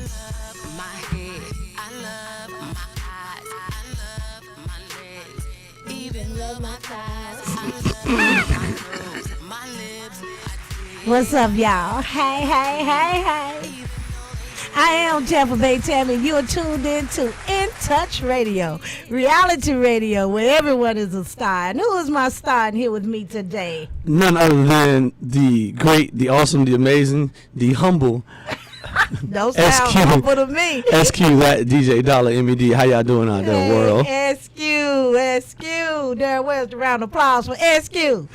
love my head. I love my eyes. I love my legs. Even love my thighs. I love my toes, my lips. What's up, y'all? Hey, hey, hey, hey. I am Tampa Bay Tammy. You are tuned in to In Touch Radio, reality radio, where everyone is a star. And who is my star in here with me today? None other than the great, the awesome, the amazing, the humble. Don't sound humble to me. SQ, that DJ Dollar MED. How y'all doing out there, world? SQ. There, where's the round of applause for SQ?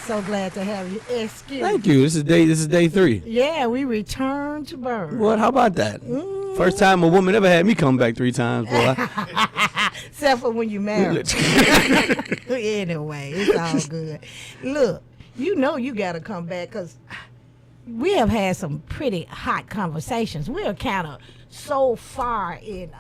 So glad to have you, SQ. Thank you. This is day 3. Yeah, we return to birth. What? How about that? First time a woman ever had me come back 3 times, boy. Except for when you married. Anyway, it's all good. Look, you know you got to come back because we have had some pretty hot conversations. We're kind of so far in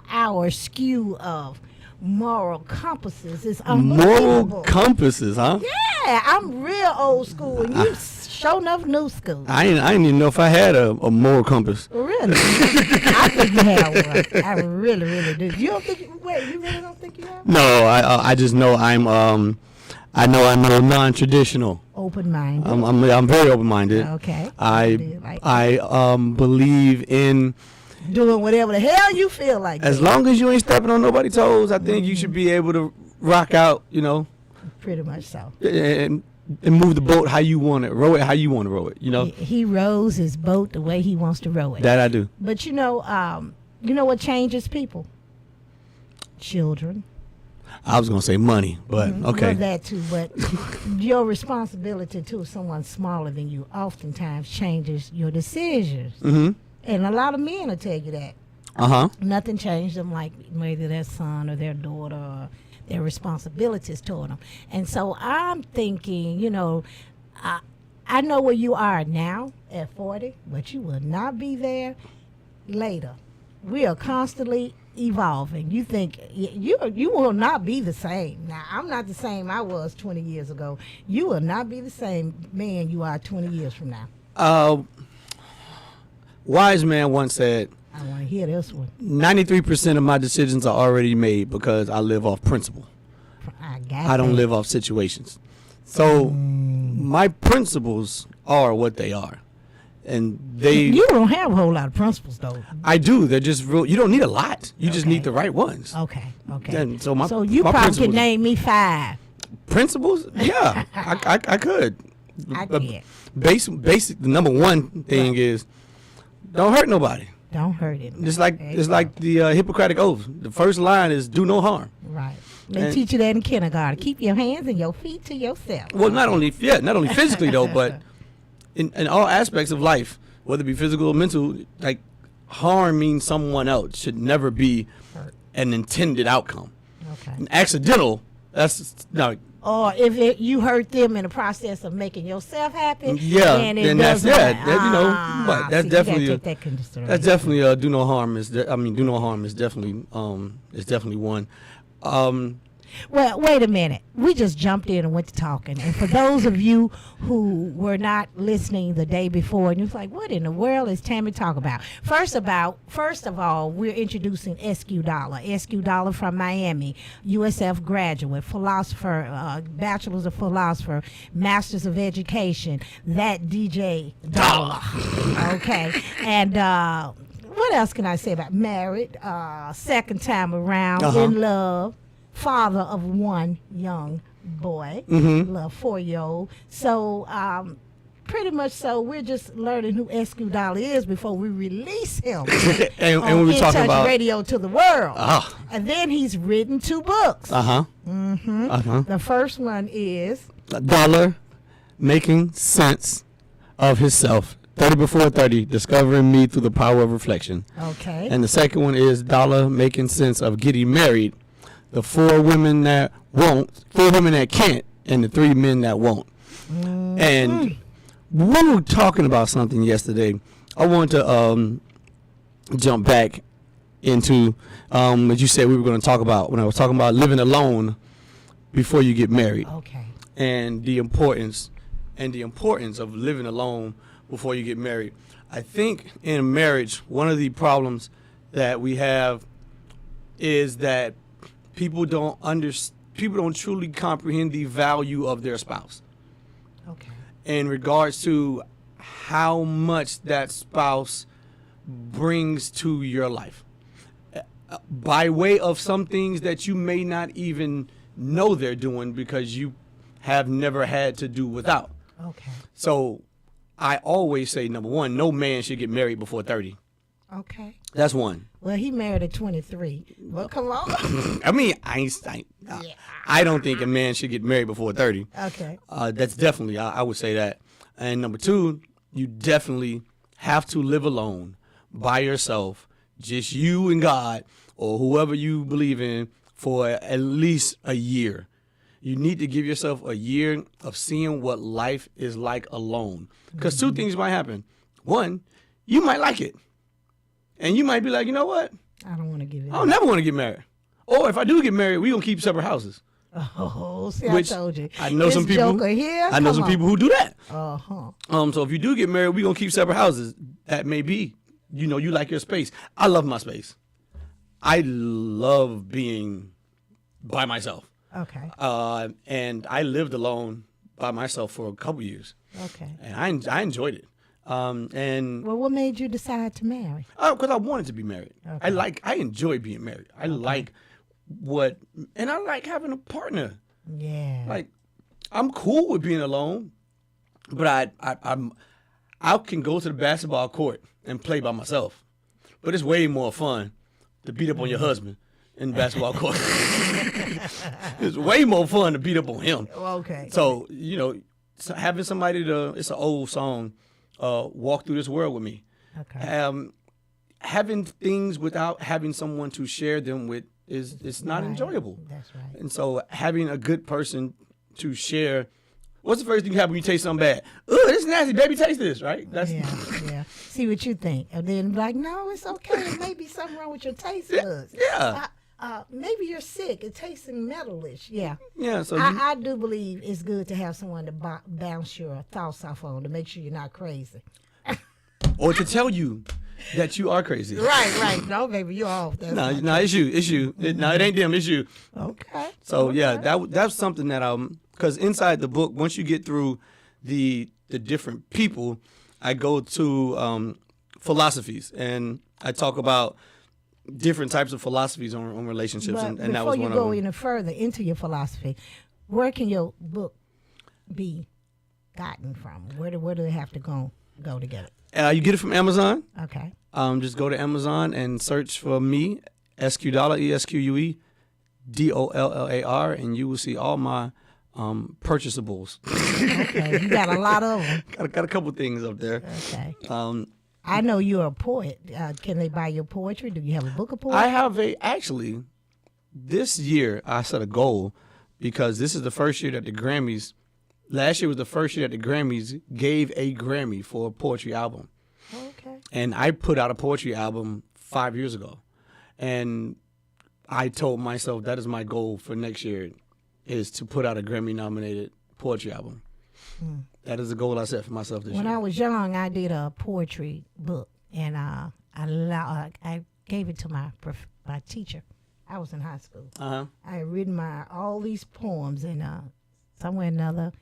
our skew of moral compasses. It's unbelievable. Moral compasses, huh? Yeah, I'm real old school, and you sure enough new school. I didn't even know if I had a moral compass. Really? I think you have one. I really, really do. You don't think? You really don't think you have one? No, I just know I'm non-traditional. Open-minded. I'm very open-minded. Okay. I believe in doing whatever the hell you feel like. As long as you ain't stepping on nobody's toes, I think you should be able to rock out, Pretty much so. And move the boat how you want it, row it how you want to row it, He rows his boat the way he wants to row it. That I do. But you know what changes people? Children. I was going to say money, but okay. Well, that too, but your responsibility to someone smaller than you oftentimes changes your decisions. Mm-hmm. And a lot of men will tell you that. Uh-huh. Nothing changed them like maybe their son or their daughter or their responsibilities toward them. And so I'm thinking, I know where you are now at 40, but you will not be there later. We are constantly evolving. You think you will not be the same. Now, I'm not the same I was 20 years ago. You will not be the same man you are 20 years from now. Wise man once said, I want to hear this one. 93% of my decisions are already made because I live off principle. I don't live off situations. So my principles are what they are. And you don't have a whole lot of principles, though. I do. They're just real. You don't need a lot. You just need the right ones. Okay. And so you probably can name me 5 principles. Yeah, I could. I can't. Basic. The number one thing is don't hurt nobody. Don't hurt it. It's like the Hippocratic Oath. The first line is do no harm. Right. They teach you that in kindergarten. Keep your hands and your feet to yourself. Well, not only physically though, but in all aspects of life, whether it be physical or mental, like harming someone else should never be an intended outcome. Okay. An accidental. That's no. Or if you hurt them in the process of making yourself happy, then that's that's definitely that's definitely do no harm do no harm is definitely one. Well, wait a minute. We just jumped in and went to talking. And for those of you who were not listening the day before, and you're like, what in the world is Tammy talking about? First of all, we're introducing SQ Dollar. SQ Dollar from Miami, USF graduate, philosopher, bachelor's of philosopher, master's of education, that DJ Dollar. Okay. And what else can I say about married, second time around, in love, father of one young boy, little 4-year-old. So pretty much so we're just learning who SQ Dollar is before we release him and on we were talking In Touch about Radio to the world. And then he's written 2 books. The first one is Dollar Making Sense of Himself. 30 Before 30, Discovering Me Through the Power of Reflection. Okay. And the second one is Dollar Making Sense of Getting Married. The 4 women that won't, 4 women that can't, and the 3 men that won't. And we were talking about something yesterday. I want to jump back into what you said we were going to talk about when I was talking about living alone before you get married. Okay. And the importance of living alone before you get married. I think in marriage, one of the problems that we have is that people don't truly comprehend the value of their spouse Okay. in regards to how much that spouse brings to your life by way of some things that you may not even know they're doing because you have never had to do without. Okay. So I always say, number one, no man should get married before 30. Okay. That's one. Well, he married at 23. Well, come on. I mean, I don't think a man should get married before 30. Okay. That's definitely, I would say that. And number two, you definitely have to live alone by yourself, just you and God or whoever you believe in for at least a year. You need to give yourself a year of seeing what life is like alone. Because two things might happen. One, you might like it. And you might be like, you know what? I don't want to give it I don't never want to get married. Or if I do get married, we're going to keep separate houses. Oh, see, Which I told you. I know This some people. Joker here, I know come some on. people who do that. Uh-huh. So if you do get married, we're going to keep separate houses. That may be. You know, you like your space. I love my space. I love being by myself. Okay. And I lived alone by myself for a couple years. Okay. And I enjoyed it. And Well, what made you decide to marry? because I wanted to be married. Okay. I enjoy being married. I like and I like having a partner. Yeah. Like, I'm cool with being alone, but I can go to the basketball court and play by myself. But it's way more fun to beat up on your husband in the basketball court. It's way more fun to beat up on him. Okay. So, you know, having somebody it's an old song, walk through this world with me. Okay. Having things without having someone to share them with it's not Right. enjoyable. That's right. And so having a good person to share, what's the first thing you have when you taste something bad? Oh, this is nasty, baby, taste this, right? That's Yeah. See what you think. And then be like, no, it's okay. There may be something wrong with your taste buds. yeah. Maybe you're sick. It tastes metalish. Yeah. Yeah, so I do believe it's good to have someone to bounce your thoughts off on to make sure you're not crazy. or to tell you that you are crazy. Right. No, baby, you're off. That's No, not it's you. No, it ain't them, it's you. okay. So yeah, that's something that because inside the book, once you get through the different people, I go to philosophies and I talk about different types of philosophies on relationships, But and that before was you one go of them. any further into your philosophy, where can your book be gotten from? Where do they have to go to get it? You get it from Amazon. Okay. Just go to Amazon and search for me, SQ Dollar, ESQUE, DOLLAR, and you will see all my purchasables. Okay. You got a lot of them. got a couple things up there. Okay. Um, I know you're a poet. Can they buy your poetry? Do you have a book of poetry? I have actually, this year I set a goal because this is the first year that the Grammys, last year was the first year that the Grammys gave a Grammy for a poetry album. Okay. And I put out a poetry album 5 years ago. And I told myself that is my goal for next year is to put out a Grammy nominated poetry album. That is the goal I set for myself this When year. I was young, I did a poetry book, and I gave it to my teacher. I was in high school. Uh-huh. I had written all these poems, and somewhere or another,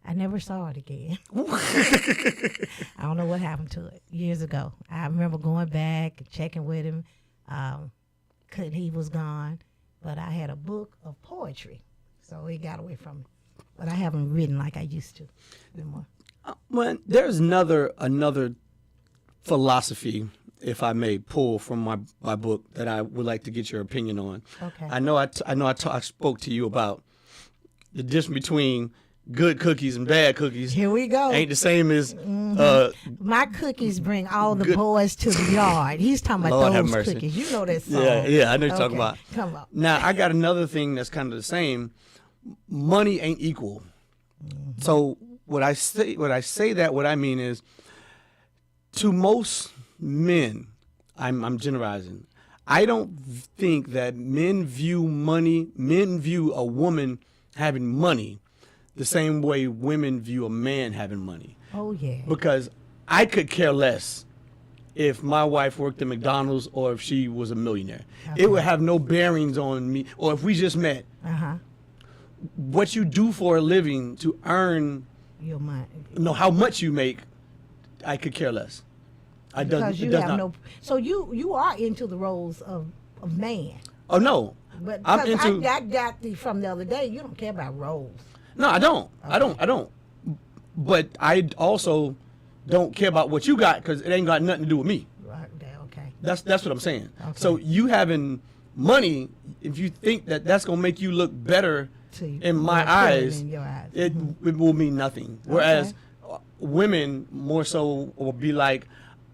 I never saw it again. I don't know what happened to it years ago. I remember going back and checking with him. He was gone, but I had a book of poetry, so he got away from me. But I haven't written like I used to anymore. Well, there's another philosophy, if I may pull from my book that I would like to get your opinion on. Okay. I know I spoke to you about the difference between good cookies and bad cookies. Here we go. Ain't the same as My cookies bring all the Good- boys to the yard. He's talking about Lord have those mercy. cookies. You know that song. yeah, I know you're talking about. Come on. Now I got another thing that's kind of the same. Money ain't equal. So what I say that what I mean is, to most men, I'm generalizing. I don't think that men view a woman having money the same way women view a man having money. Oh yeah. Because I could care less if my wife worked at McDonald's or if she was a millionaire. Okay. It would have no bearings on me. Or if we just met. Uh-huh. What you do for a living to earn, Your money. how much you make, I could care less. Because you it does have not. no. So you are into the roles of man. Oh no, But I'm because into. I got the from the other day. You don't care about roles. No, I don't. I don't. But I also don't care about what you got because it ain't got nothing to do with me. Right. Okay. That's what I'm saying. Okay. So you having money, if you think that that's gonna make you look better See, in my more appealing eyes, in your eyes. it will mean nothing. Whereas women more so will be like,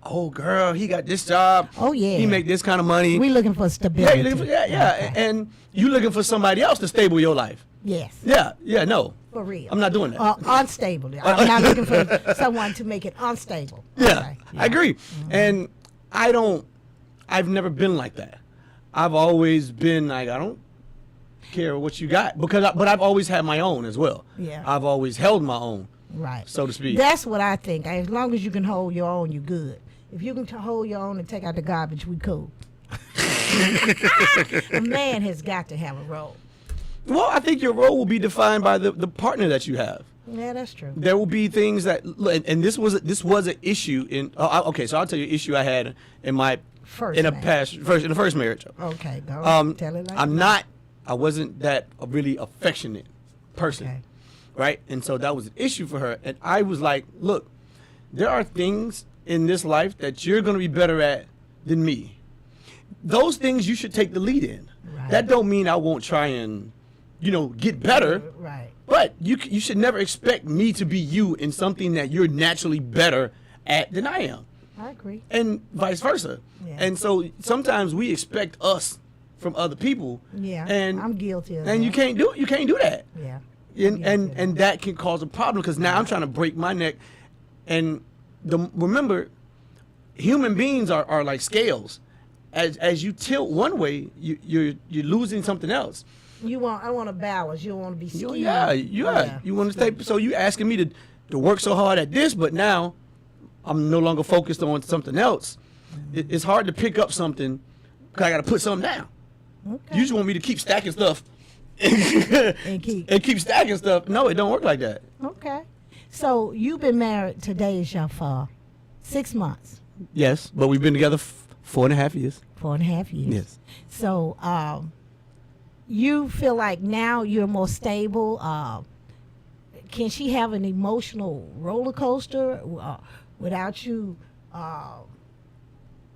"Oh, girl, he got this job. Oh, yeah. he make this kind of money. We looking for yeah, stability. you looking for, yeah, Okay. and you looking for somebody else to stable your life. Yes. Yeah, no, For real. I'm not doing that. Unstable. I'm not looking for someone to make it unstable. Yeah, Okay. I agree. And I've never been like that. I've always been like, I don't care what you got but I've always had my own as well. Yeah. I've always held my own, Right. so to speak. That's what I think. As long as you can hold your own, you're good. If you can hold your own and take out the garbage, we cool. A man has got to have a role. Well, I think your role will be defined by the partner that you have. Yeah, that's true. There will be things that, and this was an issue in. Okay, so I'll tell you an issue I had in my First in a marriage. in the first marriage. Okay, go tell it like I wasn't that a really affectionate person, Okay. right? And so that was an issue for her. And I was like, look, there are things in this life that you're going to be better at than me. Those things you should take the lead in. Right. That don't mean I won't try and, get better. Right. But you should never expect me to be you in something that you're naturally better at than I am. I agree. And vice versa. Yeah. And so sometimes we expect us from other people. Yeah. And I'm guilty of and that. you can't do that. Yeah. And that can cause a problem because now I'm trying to break my neck. And remember, human beings are like scales. As you tilt one way, you're losing something else. I want to balance. You don't want to be skewed. Yeah. You want to stay. So you asking me to work so hard at this, but now I'm no longer focused on something else. It's hard to pick up something because I got to put something down. Okay. You just want me to keep stacking stuff And keep. stacking stuff. No, it don't work like that. Okay. So you've been married today, for 6 months. Yes, but we've been together 4.5 years. 4.5 years. Yes. So you feel like now you're more stable. Can she have an emotional roller coaster without you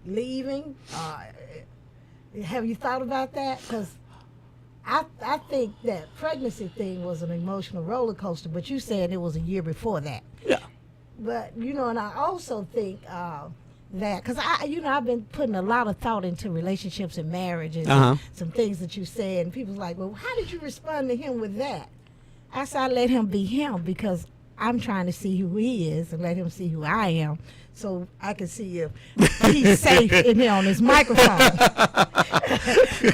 leaving? Have you thought about that? Because I think that pregnancy thing was an emotional roller coaster, but you said it was a year before that. Yeah. But and I also think that because I've been putting a lot of thought into relationships and marriages, and some things that you said, and people's like, well, how did you respond to him with that? I said I let him be him because I'm trying to see who he is and let him see who I am, so I can see if he's safe in here on his microphone.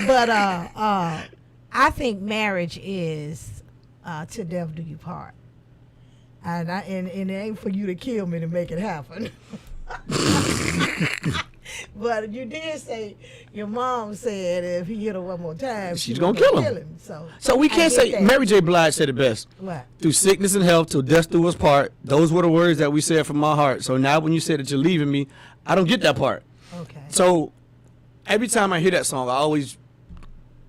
But I think marriage is till death do you part. And it ain't for you to kill me to make it happen. But you did say your mom said if he hit her one more time, She's gonna kill him. So we can't say that. Mary J. Blige said it best. What? Through sickness and health, till death do us part. Those were the words that we said from my heart. So now when you say that you're leaving me, I don't get that part. Okay. So every time I hear that song, I always,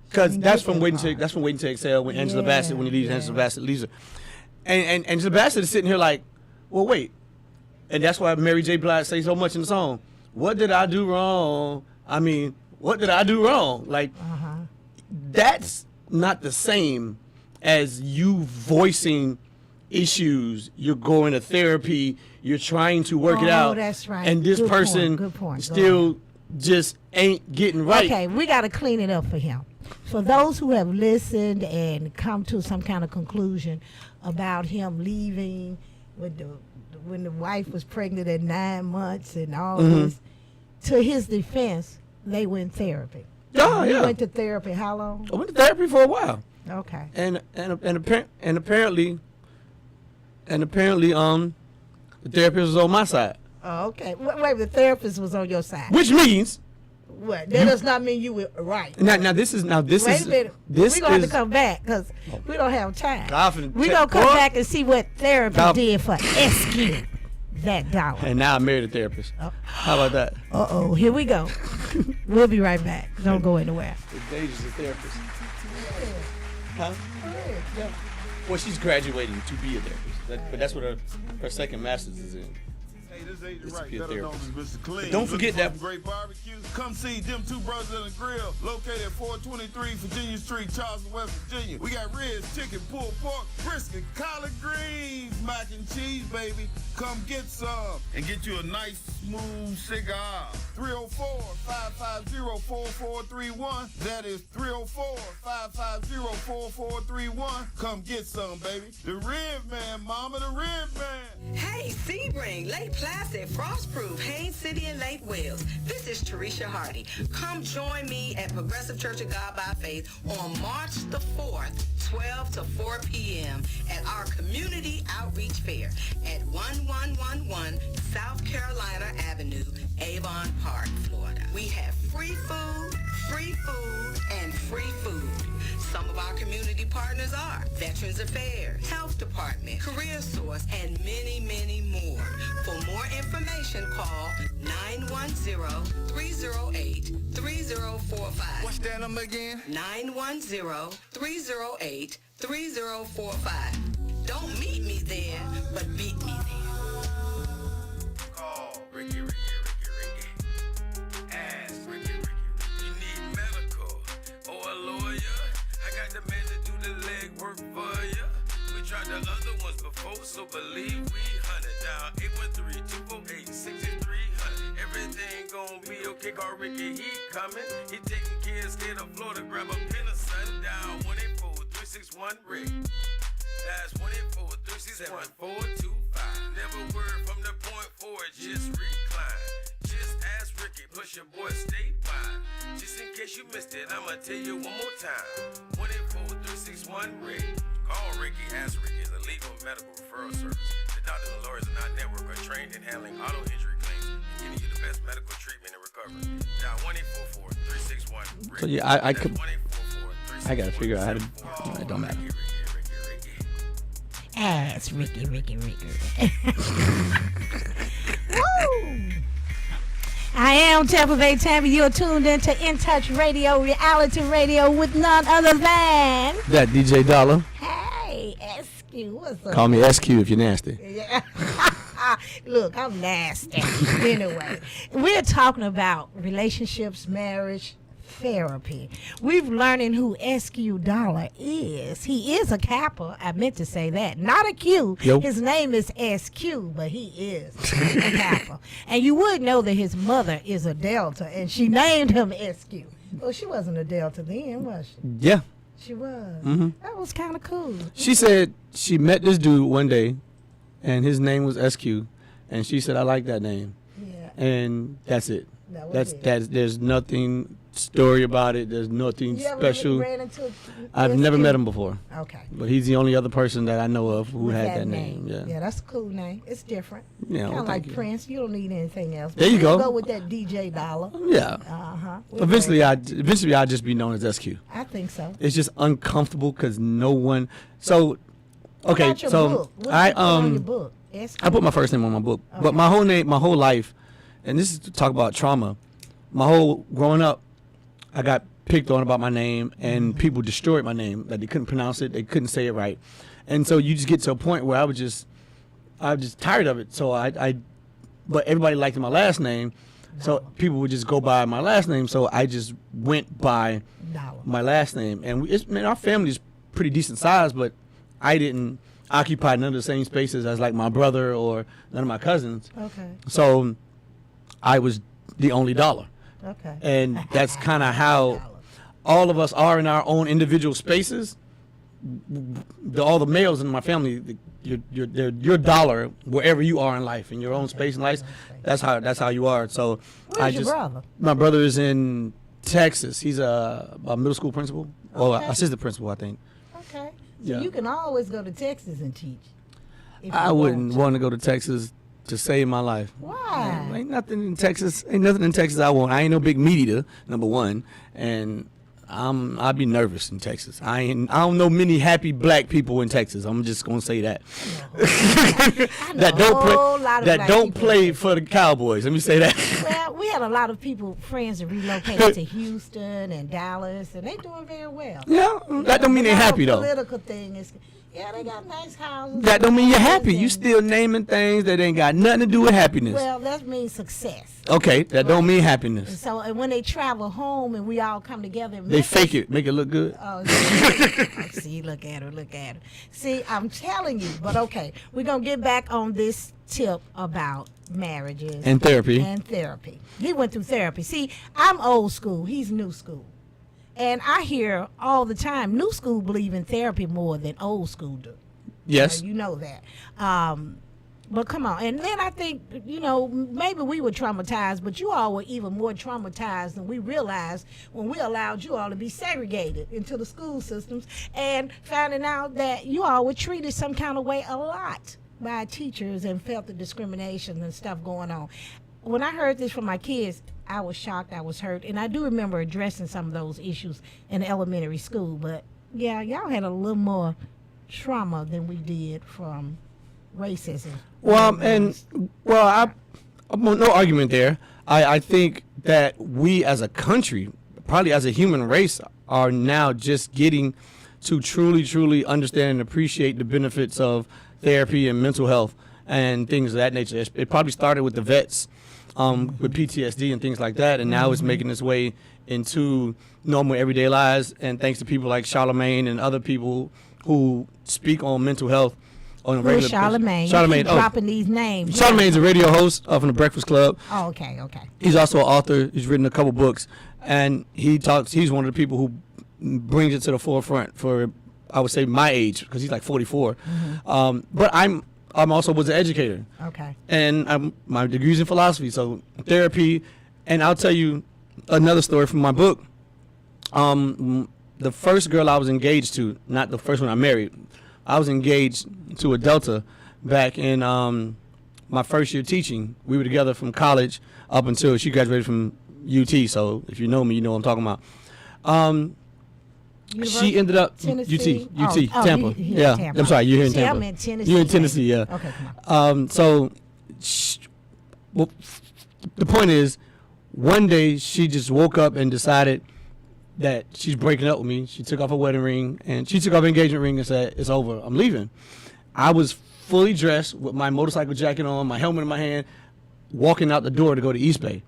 because You that's get from that Waiting part. to Exhale when Angela Yeah, Bassett, when he leaves, yeah. Angela Bassett leaves her. And Angela Bassett is sitting here like, well, wait. And that's why Mary J. Blige say so much in the song. What did I do wrong? I mean, what did I do wrong? Like, that's not the same as you voicing issues. You're going to therapy. You're trying to work it out. Oh, that's right. And this Good point, person good point. Go still just ain't getting right. Okay, we got to clean it up for him. For those who have listened and come to some kind of conclusion about him leaving when the wife was pregnant at 9 months and all this, to his defense, they went therapy. Oh, He yeah. went to therapy how long? I went to therapy for a while. Okay. And apparently the therapist was on my side. Oh, okay. Wait, the therapist was on your side. Which means What? That does not mean you were right. now this is Wait a minute. this We're gonna have to is come back because we don't have time. Confident- We're gonna come What? back and see what therapy Conf- did for SQ that dollar. and now I married a therapist. Oh. How about that? Uh-oh, here we go. We'll be right back. Don't go anywhere. The Deja's a therapist. Huh? Yeah. Well, she's graduating to be a therapist, but that's what her second master's is in. Hey, this ain't It's right. to be a Better known therapist. as Mr. Clean. But don't forget Looking that- for great barbecue. Come see them two brothers in the grill, located at 423 Virginia Street, Charleston, West Virginia. We got ribs, chicken, pulled pork, brisket, collard greens, mac and cheese, baby. Come get some and get you a nice, smooth cigar. 304-550-4431. That is 304-550-4431. Come get some, baby. The Rib Man, mama, the Rib Man. Hey, Sebring, Lake Placid, Frostproof, Haines City, and Lake Wales. This is Teresa Hardy. Come join me at Progressive Church of God by Faith on March the 4th, 12 to 4 p.m. at our Community Outreach Fair at 1111 South Carolina Avenue, Avon Park, Florida. We have free food, and free food. Some of our community partners are Veterans Affairs, Health Department, Career Source, and many, many more. For more information, call 910-308-3045. What's that number again? 910-308-3045. Don't meet me there, but beat me there. Call Ricky. Ask Ricky. You need medical or a lawyer? I got the man to do the legwork for ya. We tried the other ones before, so believe we hunted down 813-248-6300. Everything gon' be okay. Call Ricky, he coming. He taking care of state of Florida. Grab a pen or sundown. 184-361 Rick. That's 184-361-425. Never word from the point forward, just recline. Just ask Ricky, push your boy statewide. Just in case you missed it, I'ma tell you one more time. 184-361 Rick. Call Ricky, ask Ricky is a legal medical referral service. The doctors and lawyers in our network are trained in handling auto injury claims and giving you the best medical treatment and recovery. Dial 1-844-361 Rick. So yeah, I could. 1-844-361-425. I gotta figure out how to. It don't matter. Ricky. Ass Ricky. Woo! I am Tampa Bay Tammy. You're tuned into In Touch Radio, reality radio with none other than That DJ Dollar. Hey, SQ. What's up? Call me SQ if you're nasty. Yeah. Look, I'm nasty. Anyway, we're talking about relationships, marriage, therapy. We're learning who SQ Dollar is. He is a Kappa. I meant to say that. Not a Q. Yo. His name is SQ, but he is a Kappa. And you would know that his mother is a Delta, and she named him SQ. Well, she wasn't a Delta then, was she? Yeah. She was. Mm-hmm. That was kind of cool. She said she met this dude one day, and his name was SQ, and she said, "I like that name," Yeah. and that's it. That was That's it. there's nothing story about it. There's nothing You ever special. ran into I've never SQ? met him before, Okay. but he's the only other person that I know of who With had that name. Yeah, Yeah. that's a cool name. It's different. Yeah, Kind well, of thank like you. Prince. You don't need anything else. There you We'll go. Go with that DJ Dollar. Yeah. Uh-huh. Eventually, I'll just be known as SQ. I think so. It's just uncomfortable because no one. So, What okay, about your so book? What I did you put on your book? SQ? I put my first name on my book, but my whole life, and this is to talk about trauma. My whole growing up, I got picked on about my name, and people destroyed my name. Like they couldn't pronounce it, they couldn't say it right, and so you just get to a point where I was just tired of it. So but everybody liked my last name, so people would just go by my last name. So I just went by Dollar. my last name, and our family's pretty decent size, but I didn't occupy none of the same spaces as like my brother or none of my cousins. Okay. So I was the only Dollar. Okay. And that's kind of how all of us are in our own individual spaces. All the males in my family, you're Dollar wherever you are in life, in your own space in life. That's how you are. So Where's your brother? my brother is in Texas. He's a middle school principal or Okay. assistant principal, I think. Okay. So Yeah. you can always go to Texas and teach. if I you wouldn't want want to go to Texas to save my life. Why? Ain't nothing in Texas. Ain't nothing in Texas I want. I ain't no big meat eater, number one, and I'd be nervous in Texas. I don't know many happy black people in Texas. I'm just gonna say that. that don't play for the Cowboys. Let me say that. Well, we had a lot of people, friends that relocated to Houston and Dallas, and they doing very well. Yeah, that don't mean they're happy though. Political thing is, yeah, they got nice houses. That don't mean you're happy. You still naming things that ain't got nothing to do with happiness. Well, that means success. Okay, that don't mean happiness. And so, and when they travel home and we all come together, and They fake it, make it look good. Oh, see, look at her. See, I'm telling you, but okay, we're going to get back on this tip about marriages. And therapy. He went through therapy. See, I'm old school. He's new school. And I hear all the time, new school believe in therapy more than old school do. Yes. You know that. But come on. And then I think, maybe we were traumatized, but you all were even more traumatized than we realized when we allowed you all to be segregated into the school systems and finding out that you all were treated some kind of way a lot by teachers and felt the discrimination and stuff going on. When I heard this from my kids, I was shocked, I was hurt, and I do remember addressing some of those issues in elementary school. But yeah, y'all had a little more trauma than we did from racism. Well, no argument there. I think that we as a country, probably as a human race, are now just getting to truly understand and appreciate the benefits of therapy and mental health and things of that nature. It probably started with the vets, with PTSD and things like that, and now it's making its way into normal everyday lives. And thanks to people like Charlemagne and other people who speak on mental health on a regular basis. Charlemagne, dropping these names. Charlemagne's a radio host from the Breakfast Club. Oh, okay. He's also an author. He's written a couple books, and he's one of the people who brings it to the forefront for, I would say, my age, because he's like 44. But I'm also was an educator. Okay. And my degree's in philosophy, so therapy. And I'll tell you another story from my book. The first girl I was engaged to, not the first one I married, I was engaged to a Delta back in my first year teaching. We were together from college up until she graduated from UT. So if you know me, you know what I'm talking about. She ended up Tennessee? UT, Tampa. Tampa. I'm sorry, you're here in Tampa. I'm in Tennessee. You're in Tennessee, yeah. Okay, come on. The point is, one day she just woke up and decided that she's breaking up with me. She took off her wedding ring and she took off her engagement ring and said, "It's over. I'm leaving." I was fully dressed with my motorcycle jacket on, my helmet in my hand, walking out the door to go to East Bay.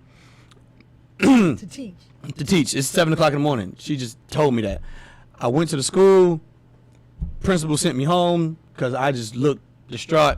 To teach. It's 7 o'clock in the morning. She just told me that. I went to the school. Principal sent me home because I just looked distraught.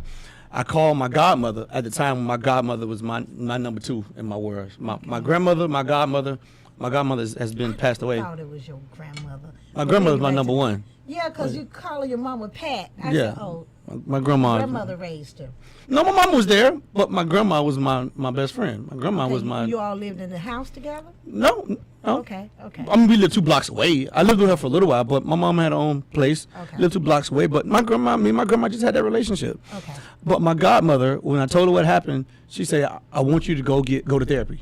I called my godmother at the time when my godmother was my number two in my world. My grandmother, my godmother has been passed away. I thought it was your grandmother. My grandmother's my number one. Yeah, because you call your mama Pat. I Yeah. said, oh, My grandmother raised her. No, my mom was there, but my grandma was my best friend. My grandma was my. You all lived in the house together? No. Okay. I mean, we lived 2 blocks away. I lived with her for a little while, but my mom had her own place. Okay. Lived 2 blocks away, but my grandma just had that relationship. Okay. But my godmother, when I told her what happened, she said, "I want you to go to therapy."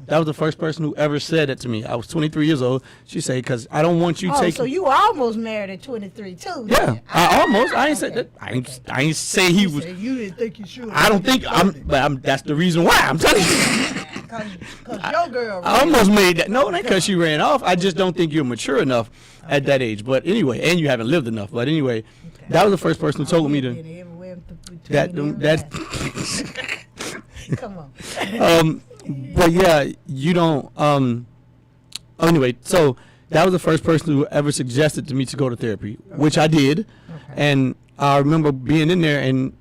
That was the first person who ever said that to me. I was 23 years old. She said, "Because I don't want you taking." So you almost married at 23 too? Yeah, I almost. I ain't said that. I ain't say he was. You didn't think you should. I don't think but that's the reason why I'm telling you. Because your girl. I almost made that. No, not because she ran off. I just don't think you're mature enough at that age. But anyway, and you haven't lived enough. But anyway, that was the first person who told me to. That. Come on. But yeah, you don't. Anyway, so that was the first person who ever suggested to me to go to therapy, which I did, and I remember being in there and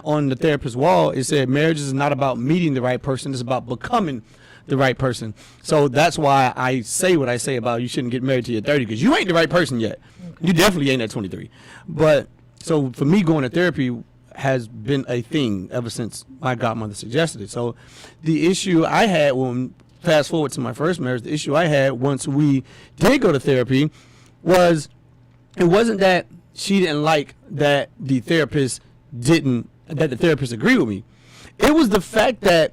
on the therapist's wall it said marriage is not about meeting the right person; it's about becoming the right person. So that's why I say what I say about you shouldn't get married till you're 30 because you ain't the right person yet. You definitely ain't at 23. But so for me, going to therapy has been a thing ever since my godmother suggested it. So the issue I had fast forward to my first marriage, the issue I had once we did go to therapy it wasn't that she didn't like that the therapist didn't that the therapist agreed with me. It was the fact that,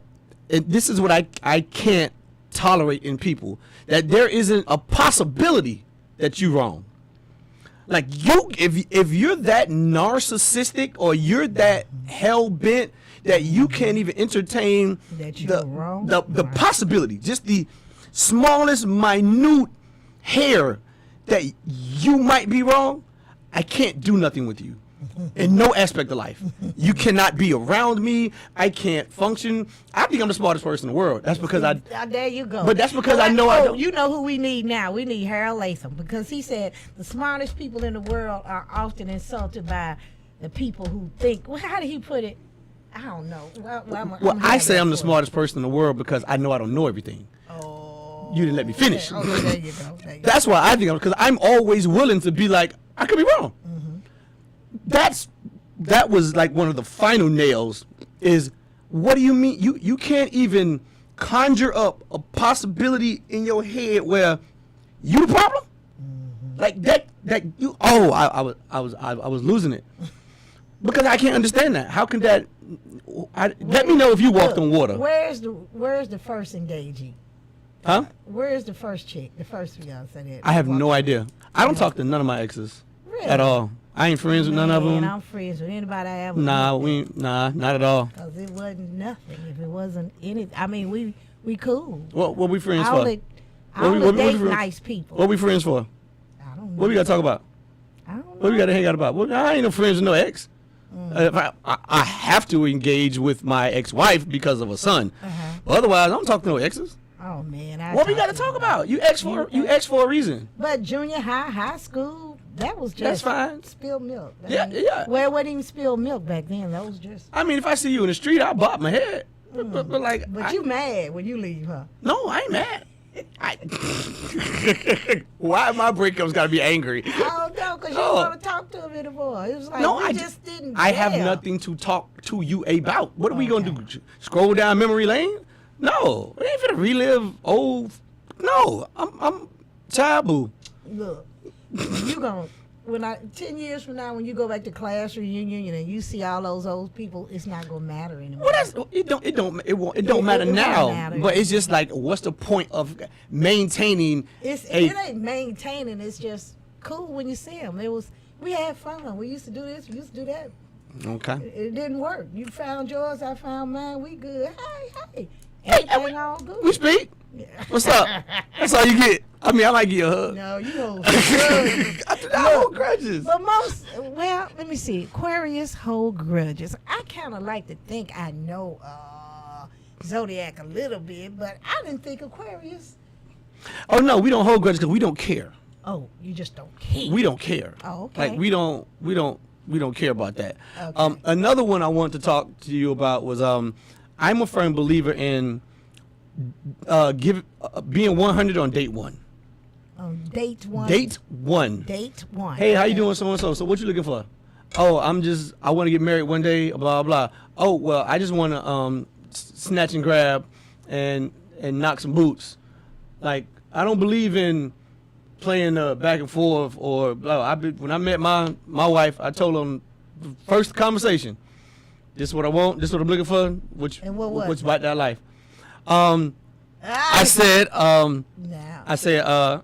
and this is what I can't tolerate in people, that there isn't a possibility that you're wrong. Like if you're that narcissistic or you're that hell bent that you can't even entertain That you're wrong? the possibility, just the smallest minute hair that you might be wrong, I can't do nothing with you. In no aspect of life. You cannot be around me. I can't function. I think I'm the smartest person in the world. That's because There you go. But that's because I know I don't. You know who we need now? We need Harold Latham, because he said the smartest people in the world are often insulted by the people who think. Well, how did he put it? I don't know. Well, I say I'm the smartest person in the world because I know I don't know everything. Oh. You didn't let me finish. Okay, there you go. That's why I think because I'm always willing to be like, I could be wrong. That was like one of the final nails. Is what do you mean? You can't even conjure up a possibility in your head where you the problem? Like that you. Oh, I was losing it because I can't understand that. How can that? Let me know if you walked on water. Where's the first engaging? Huh? Where's the first chick? The first fiance? I have no idea. I don't talk to none of my exes Really? at all. I ain't friends with none of them. I'm friends with anybody I ever. Nah, not at all. Because it wasn't nothing. If it wasn't anything, I mean, we cool. What we friends I for? only What we date friends- nice people. What we friends for? I don't know. What we gotta talk about? I don't know. What we gotta hang out about? Well, I ain't no friends with no ex. If I have to engage with my ex-wife because of a son. But otherwise, I don't talk to no exes. Oh man, What we gotta talk about? You ex for a reason. But junior high school, that was just That's fine. spilled milk. Yeah. Well, it wasn't even spilled milk back then. That was just. I mean, if I see you in the street, I'll bob my head. But like, But you mad when you leave, huh? No, I ain't mad. Why my breakups gotta be angry? Oh no, because you No. want to talk to him anymore. It was like No, we I just didn't. I have gel. nothing to talk to you about. What are we gonna do? Scroll down memory lane? No, we ain't finna relive old. No, I'm taboo. Look, you gonna 10 years from now when you go back to class reunion and you see all those old people, it's not gonna matter anymore. Well, it don't matter won't now. matter. But it's just like, what's the point of maintaining? It ain't maintaining. It's just cool when you see them. We had fun. We used to do this. We used to do that. Okay. It didn't work. You found yours. I found mine. We good. Hey. Everything all good. We speak. Yeah. What's up? That's all you get. I mean, I might give you a hug. No, you hold grudges. I hold grudges. But let me see. Aquarius hold grudges. I kind of like to think I know Zodiac a little bit, but I didn't think Aquarius. Oh no, we don't hold grudges because we don't care. Oh, you just don't care. We don't care. Oh, okay. Like we don't care about that. Okay. Another one I wanted to talk to you about was I'm a firm believer in being 100 on date one. Date one. Date one. Date one. Hey, how you Okay. doing, so and so? So what you looking for? Oh, I want to get married one day. Blah blah. Oh well, I just want to snatch and grab and knock some boots. Like I don't believe in playing back and forth or blah. When I met my wife, I told her the first conversation, this is what I want, this is what I'm looking for, And what was what's it? about that life. I said Now.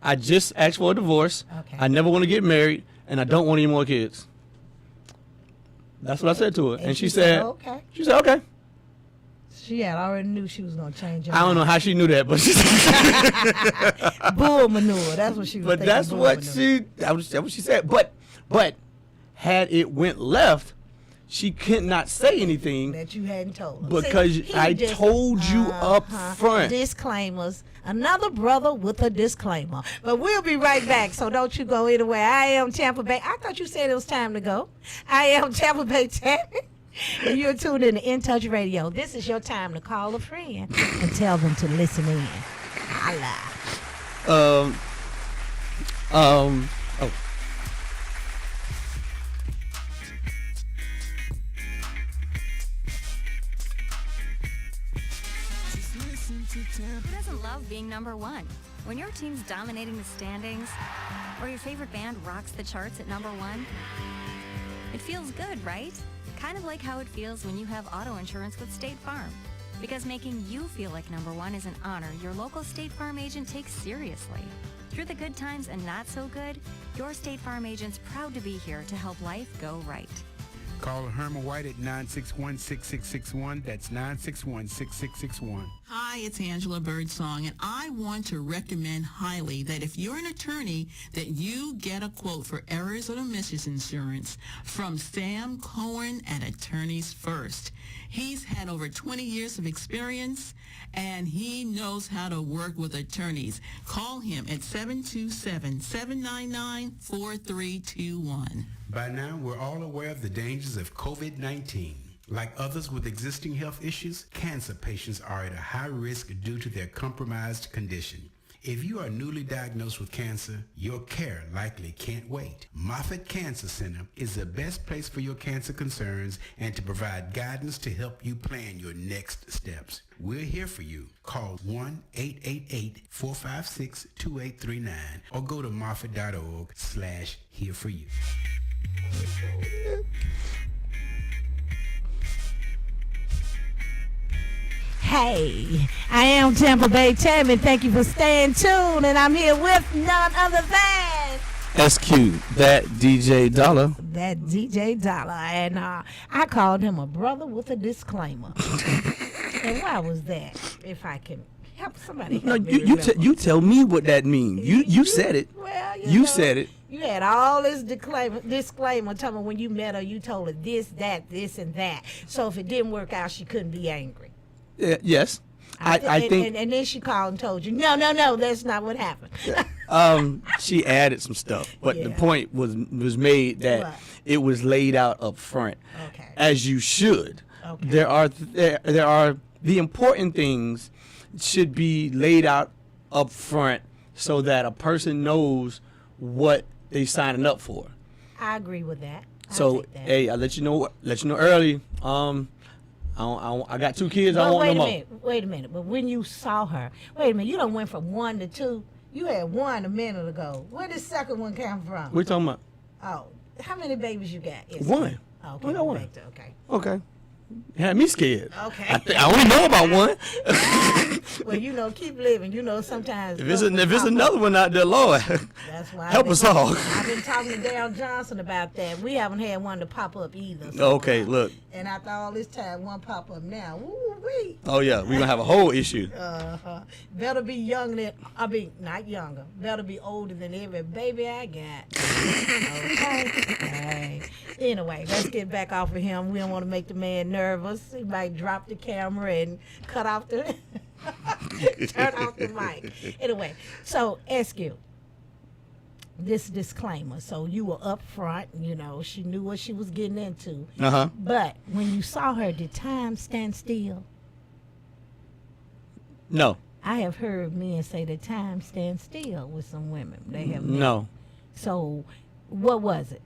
I just asked for a divorce. Okay. I never want to get married, and I don't want any more kids. That's what I said to her, and she said, okay. She said, okay. She had already knew she was gonna change her I don't know how she knew that, but she bull manure. That's what she was but thinking. that's bull what manure. that's what she said. But had it went left, she could not say anything That you hadn't told her. because See, he I just- told you up front. Disclaimers. Another brother with a disclaimer. But we'll be right back, so don't you go anywhere. I am Tampa Bay. I thought you said it was time to go. I am Tampa Bay Tammy. And you're tuned in to In Touch Radio. This is your time to call a friend and tell them to listen in. Holla. Oh. Who doesn't love being number one? When your team's dominating the standings, or your favorite band rocks the charts at number one, it feels good, right? Kind of like how it feels when you have auto insurance with State Farm. Because making you feel like number one is an honor your local State Farm agent takes seriously. Through the good times and not so good, your State Farm agent's proud to be here to help life go right. Call Herman White at 961-6661. That's 961-6661. Hi, it's Angela Birdsong, and I want to recommend highly that if you're an attorney, that you get a quote for errors or omissions insurance from Sam Cohen at Attorneys First. He's had over 20 years of experience, and he knows how to work with attorneys. Call him at 727-799-4321. By now, we're all aware of the dangers of COVID-19. Like others with existing health issues, cancer patients are at a high risk due to their compromised condition. If you are newly diagnosed with cancer, your care likely can't wait. Moffitt Cancer Center is the best place for your cancer concerns and to provide guidance to help you plan your next steps. We're here for you. Call 1-888-456-2839 or go to moffitt.org/hereforyou. Hey, I am Tampa Bay Tammy. Thank you for staying tuned, and I'm here with none other than SQ, that DJ Dollar. that DJ Dollar, and I called him a brother with a disclaimer. And why was that? If I can help somebody, No, help me you remember. tell me what that means. You said it. Well, You know, said it. You had all this disclaimer telling me when you met her, you told her this, that, this, and that. So if it didn't work out, she couldn't be angry. Yes. I think And then she called and told you, no, that's not what happened. she added some stuff, but the Yeah. point was made that What? it was laid out up front, Okay. as you should. Okay. There are the important things should be laid out up front so that a person knows what they signing up for. I agree with that. So take that. hey, I let you know early. I got 2 kids. I But want no more. wait a minute. But when you saw her, wait a minute, you done went from 1 to 2. You had 1 a minute ago. Where did the second one come from? We're talking about Oh, how many babies you got? Yes. 1. Oh, We got 1. Okay. Okay. Had me scared. Okay. I only know about 1. Well, keep living. Sometimes If it's another one out there, Lord, that's why help us all. I've been talking to Darryl Johnson about that. We haven't had one to pop up either. So Okay, look. And after all this time, one pop up now. Woo wee. Oh yeah, we're gonna have a whole issue. Better be not younger. Better be older than every baby I got. Okay. Hey. Anyway, let's get back off of him. We don't want to make the man nervous. He might drop the camera and cut off the turn off the mic. Anyway, so SQ, this disclaimer. So you were up front, she knew what she was getting into. But when you saw her, did time stand still? No. I have heard men say that time stands still with some women. They have No. So what was it?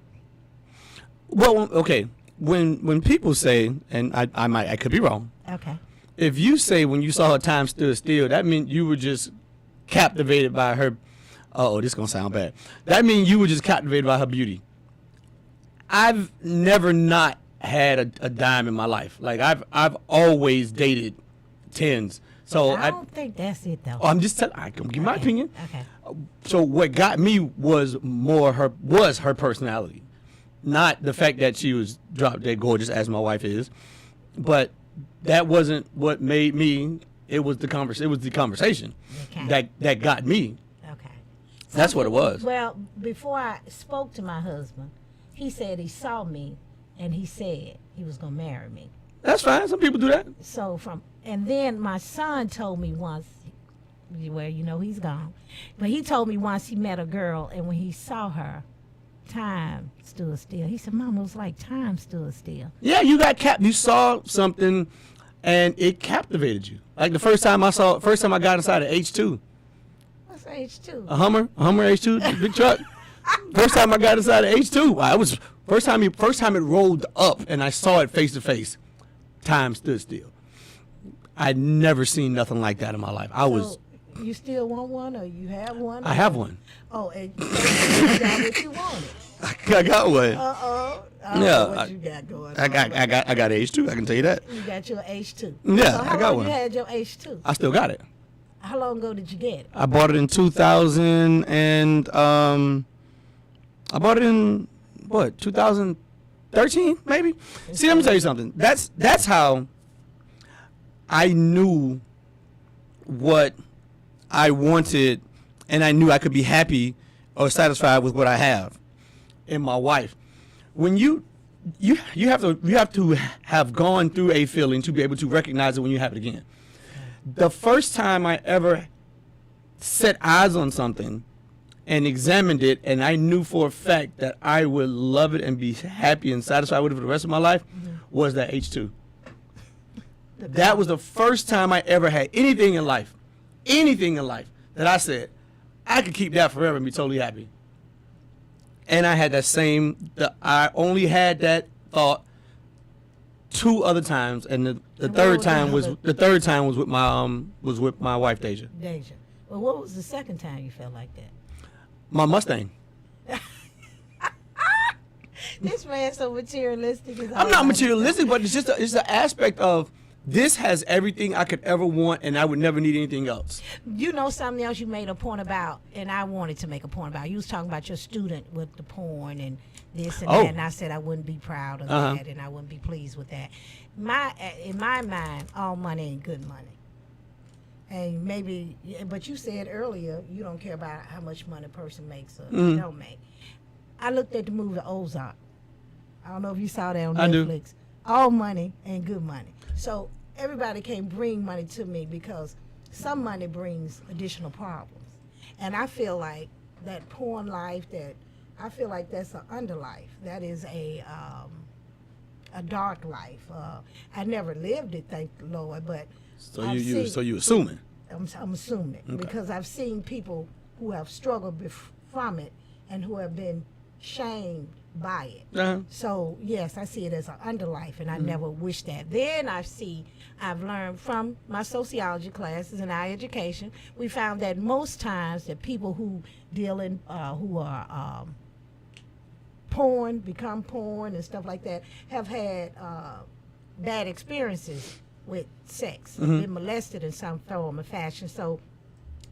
Well, okay. When people say, and I could be wrong. Okay. If you say when you saw her time stood still, that means you were just captivated by her. Oh, this is gonna sound bad. That means you were just captivated by her beauty. I've never not had a dime in my life. Like I've always dated 10s. So I don't think that's it though. I'm just telling. I can give my opinion. Okay. So what got me was her personality, not the fact that she was drop dead gorgeous as my wife is, but that wasn't what made me. It was the conversation Okay. that got me. Okay. That's what it was. Well, before I spoke to my husband, he said he saw me and he said he was gonna marry me. That's fine. Some people do that. So and then my son told me once, well, he's gone, but he told me once he met a girl and when he saw her, time stood still. He said, "Mama, it was like time stood still." Yeah, you got you saw something, and it captivated you. Like the first time I got inside an H2. What's H2? A Hummer H2, the big truck. First time I got inside an H2, I was first time it rolled up and I saw it face to face. Time stood still. I'd never seen nothing like that in my life. So you still want one, or you have one? I have one. Oh, and you got what you wanted. I got one. Uh-oh. Yeah, What you got going on? I got H2. I can tell you that. You got your H2. Yeah, so how I got long one. you had your H2? I still got it. How long ago did you get it? I bought it in 2000 and I bought it in what 2013 maybe. See, let me tell you something. That's how I knew what I wanted, and I knew I could be happy or satisfied with what I have in my wife. When you have to have gone through a feeling to be able to recognize it when you have it again. The first time I ever set eyes on something and examined it, and I knew for a fact that I would love it and be happy and satisfied with it for the rest of my life, was that H2. That was the first time I ever had anything in life that I said, I could keep that forever and be totally happy. And I had I only had that thought 2 other times, and the third time was with my wife Deja. Deja. Well, what was the second time you felt like that? My Mustang. This man's so materialistic. I'm not materialistic, but it's just an aspect of this has everything I could ever want, and I would never need anything else. You know something else you made a point about, and I wanted to make a point about. You was talking about your student with the porn and this and that, and I said I wouldn't be proud of that, and I wouldn't be pleased with that. In my mind, all money ain't good money. And maybe, but you said earlier you don't care about how much money a person makes or don't make. I looked at the movie Ozark. I don't know if you saw that on Netflix. All money ain't good money. So everybody can't bring money to me because some money brings additional problems. And I feel like that porn life, I feel like that's an underlife. That is a dark life. I never lived it, thank the Lord, but so you assuming? I'm assuming because I've seen people who have struggled from it and who have been shamed by it. So yes, I see it as an underlife, and I never wish that. Then I've learned from my sociology classes and our education, we found that most times that people who deal in who are become porn and stuff like that, have had bad experiences with sex, been molested in some form or fashion. So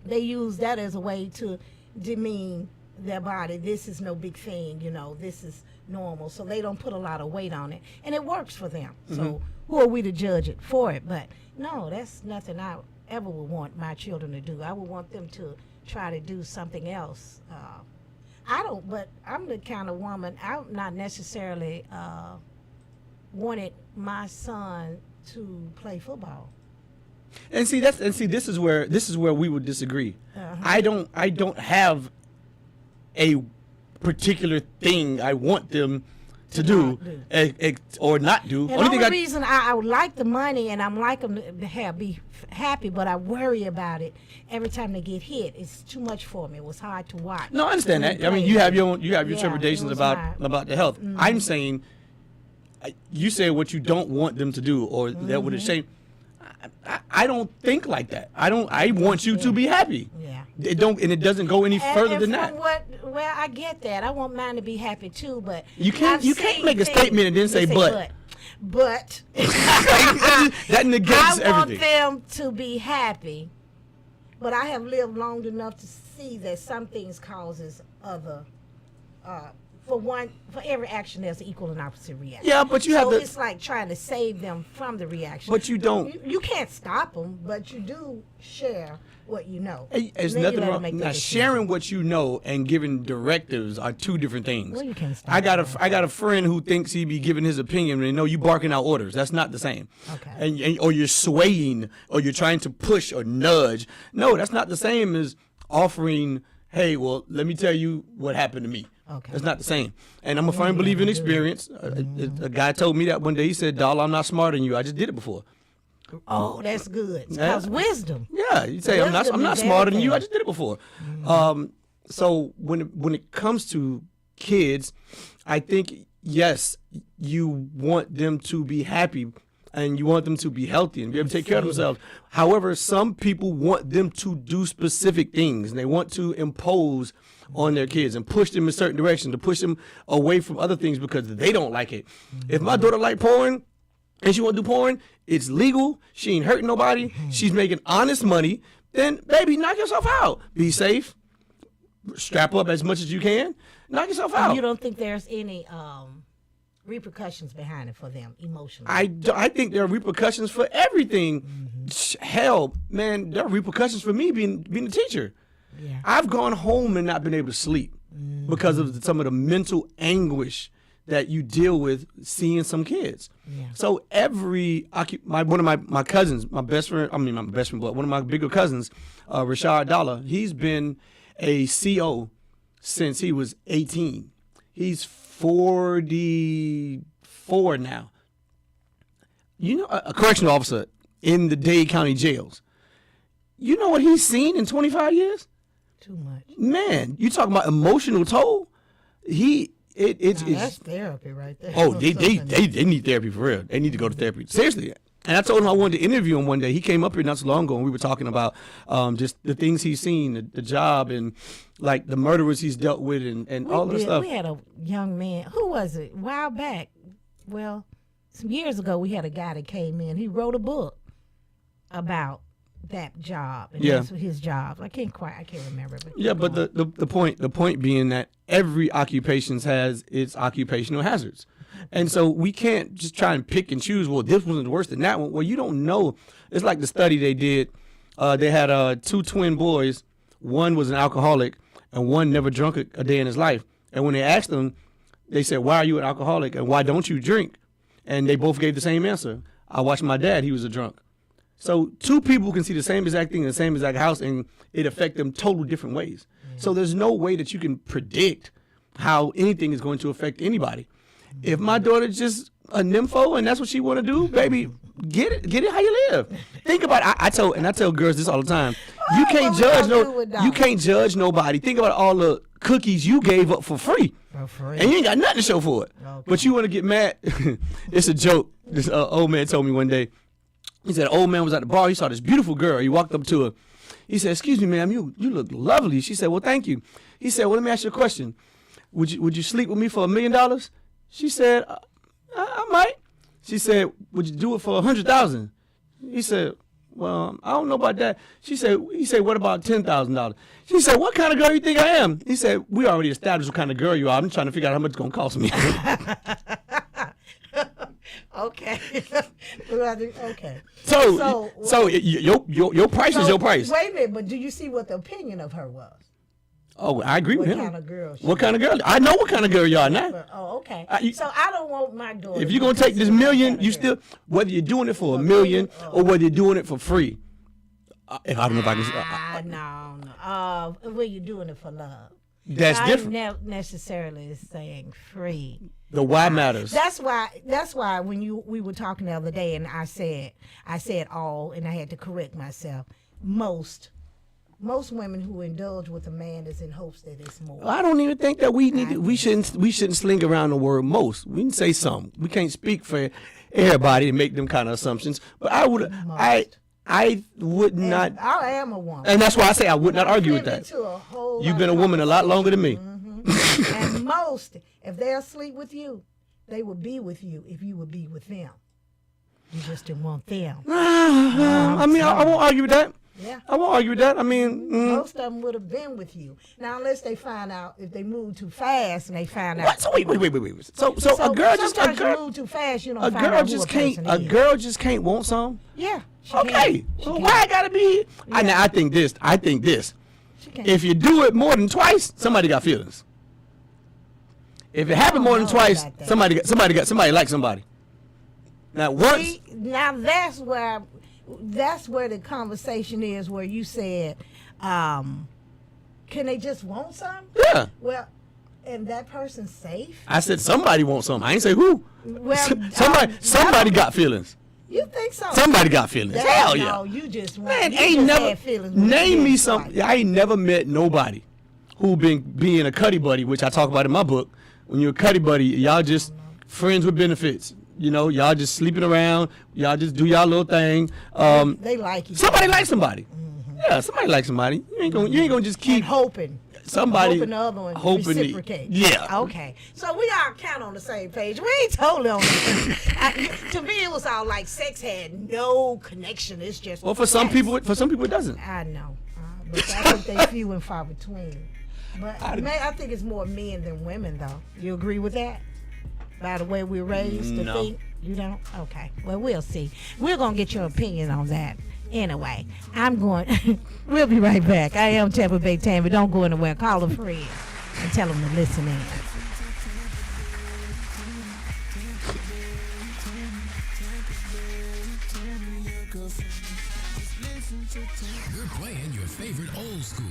they use that as a way to demean their body. This is no big thing, this is normal. So they don't put a lot of weight on it, and it works for them. So who are we to judge it for it? But no, that's nothing I ever would want my children to do. I would want them to try to do something else. But I'm the kind of woman, I'm not necessarily wanted my son to play football. And see this is where we would disagree. I don't have a particular thing I want them to do or not do. And the only reason I would like the money and I'm like them to be happy, but I worry about it every time they get hit. It's too much for me. It was hard to watch. No, I understand that. I mean, you have your trepidations about the health. I'm saying, you say what you don't want them to do, or that would shame. I don't think like that. I want you to be happy. Yeah. It doesn't go any further than that. Well, I get that. I want mine to be happy too, but you can't make a statement and then say but. But that negates everything. I want them to be happy, but I have lived long enough to see that some things causes other. For every action, there's an equal and opposite reaction. Yeah, but so it's like trying to save them from the reaction. But you don't. You can't stop them, but you do share what you know. There's nothing wrong. Now, sharing what you know and giving directives are two different things. Well, you can't stop. I got a friend who thinks he be giving his opinion and you barking out orders. That's not the same. Okay. Or you're swaying, or you're trying to push or nudge. No, that's not the same as offering. Hey, well, let me tell you what happened to me. Okay. That's not the same. And I'm a firm believer in experience. A guy told me that one day. He said, "Dollar, I'm not smarter than you. I just did it before." Oh, that's good. Because wisdom. Yeah, you say I'm not smarter than you. I just did it before. So when it comes to kids, I think yes, you want them to be happy. and you want them to be healthy and be able to take care of themselves. However, some people want them to do specific things, and they want to impose on their kids and push them in certain directions, to push them away from other things because they don't like it. If my daughter like porn and she want to do porn, it's legal. She ain't hurting nobody. She's making honest money. Then, baby, knock yourself out. Be safe. Strap up as much as you can. Knock yourself out. You don't think there's any repercussions behind it for them emotionally? I think there are repercussions for everything. Hell, man, there are repercussions for me being a teacher. Yeah. I've gone home and not been able to sleep because of some of the mental anguish that you deal with seeing some kids. Yeah. So one of my cousins, my best friend, but one of my bigger cousins, Rashad Dollar, he's been a CO since he was 18. He's 44 now. You know, a correctional officer in the Dade County jails. You know what he's seen in 25 years? Too much. Man, you talking about emotional toll? That's therapy right there. Oh, they need therapy for real. They need to go to therapy. Seriously. And I told him I wanted to interview him one day. He came up here not so long ago, and we were talking about just the things he's seen, the job, and like the murderers he's dealt with, and all that stuff. We had a young man. Who was it? A while back. Well, some years ago, we had a guy that came in. He wrote a book about that job, and that's his job. I can't remember. But the point being that every occupation has its occupational hazards, and so we can't just try and pick and choose. Well, this one's worse than that one. Well, you don't know. It's like the study they did. They had 2 twin boys. One was an alcoholic, and one never drunk a day in his life. And when they asked them, they said, "Why are you an alcoholic, and why don't you drink?" And they both gave the same answer. I watched my dad. He was a drunk. So 2 people can see the same exact thing in the same exact house, and it affect them total different ways. So there's no way that you can predict how anything is going to affect anybody. If my daughter's just a nympho and that's what she want to do, baby, get it how you live. Think about it. I tell girls this all the time. You can't judge nobody. Think about all the cookies you gave up for free. And you ain't got nothing to show for it. Okay. But you want to get mad. It's a joke. This old man told me one day. He said, an old man was at the bar. He saw this beautiful girl. He walked up to her. He said, "Excuse me, ma'am, you look lovely." She said, "Well, thank you." He said, "Well, let me ask you a question. Would you sleep with me for $1 million?" She said, I might. She said, "Would you do it for $100,000?" He said, "Well, I don't know about that." He said, "What about $10,000?" She said, "What kind of girl you think I am?" He said, "We already established what kind of girl you are. I'm trying to figure out how much it's going to cost me." Okay. Okay. So your price is your price. Wait a minute, but do you see what the opinion of her was? Oh, I agree with him. What kind of girl? What kind of girl? I know what kind of girl you are now. Oh, okay. So I don't want my daughter. If you're gonna take this $1 million, you still, whether you're doing it for $1 million or whether you're doing it for free. If I don't know if I can. No. When you're doing it for love. That's different. Not necessarily saying free. The why matters. That's why when we were talking the other day, and I said all, and I had to correct myself. Most women who indulge with a man is in hopes that it's more. I don't even think that we shouldn't sling around the word most. We can say some. We can't speak for everybody and make them kind of assumptions. But I would not. I am a woman, and that's why I say I would not argue with that. You've been a woman a lot longer than me. Mm-hmm. And most, if they'll sleep with you, they will be with you if you would be with them. You just didn't want them. I won't argue with that. Yeah. I won't argue with that. I mean, most of them would have been with you. Now, unless they find out, if they move too fast and they find out. What? So wait. So a girl just move too fast. You don't find out who a girl just can't want some. Yeah. Okay. So why I gotta be? Yeah. I think this. If you do it more than twice, somebody got feelings. If it happened more than twice, somebody likes somebody. Now once. See, now that's where the conversation is, where you said, can they just want some? Yeah. Well, and that person's safe? I said somebody wants some. I ain't say who. Well, somebody got feelings. You think so? Somebody got feelings. Hell yeah. No, you just want. Man, had feelings. Name me some. I ain't never met nobody who been being a cuddy buddy, which I talk about in my book. When you're a cuddy buddy, y'all just friends with benefits. y'all just sleeping around. Y'all just do y'all little thing. They like each Somebody other. likes somebody. Yeah, somebody likes somebody. You ain't gonna just keep And hoping. somebody Hoping the other one hoping reciprocate. Yeah. Okay. So we all kind of on the same page. We ain't totally on the same. To me, it was all like sex had no connection. It's just. Well, for some sex. people, it doesn't. I know. But I think they few and far between. But I think it's more men than women, though. You agree with that? By the way we're raised to No. think? You don't? Okay. Well, we'll see. We're going to get your opinion on that. Anyway, we'll be right back. I am Tampa Bay Tammy. Don't go anywhere. Call a friend and tell them to listen in. We're playing your favorite old school.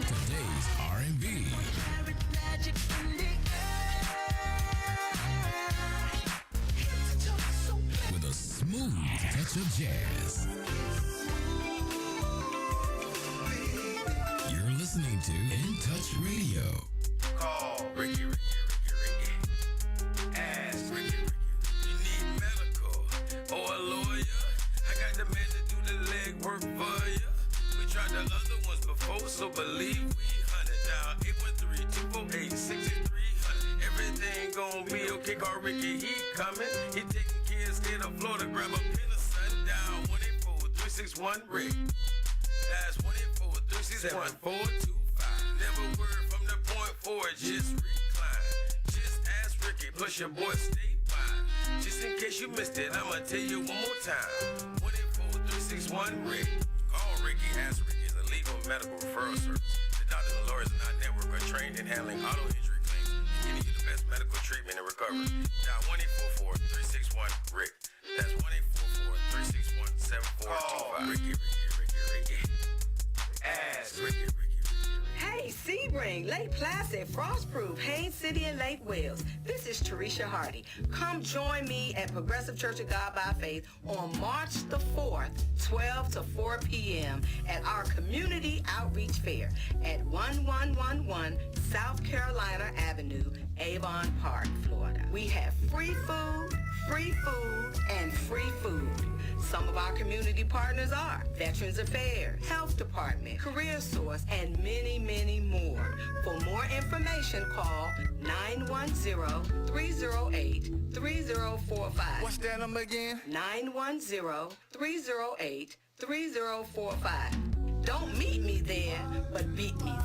Today's R&B. With a smooth touch of jazz. You're listening to In Touch Radio. Call Ricky. Ask Ricky. You need medical or a lawyer? I got the man to do the legwork for you. We tried the other ones before, so believe we hunted down 813-248-6300. Everything gon' be okay. Call Ricky, he coming. He taking care of state of Florida. Grab a pen of sundown 184-361-RICK. That's 184-361-425. Never word from the point forward, just recline. Just ask Ricky, plus your boy statewide. Just in case you missed it, I'ma tell you one more time. 184-361-RICK. Call Ricky, ask Ricky is a legal medical referral service. The doctors and lawyers in our network are trained in handling auto injury claims and getting you the best medical treatment and recovery. Dial 1-844-361-RICK. That's 1-844-361-7425. Ricky. Ask Ricky. Hey, Sebring, Lake Placid, Frostproof, Haines City, and Lake Wales. This is Teresia Hardy. Come join me at Progressive Church of God by Faith on March the 4th, 12 to 4 p.m. at our Community Outreach Fair at 1111 South Carolina Avenue, Avon Park, Florida. We have free food, and free food. Some of our community partners are Veterans Affairs, Health Department, Career Source, and many, many more. For more information, call 910-308-3045. What's that number again? 910-308-3045. Don't meet me there, but beat me there.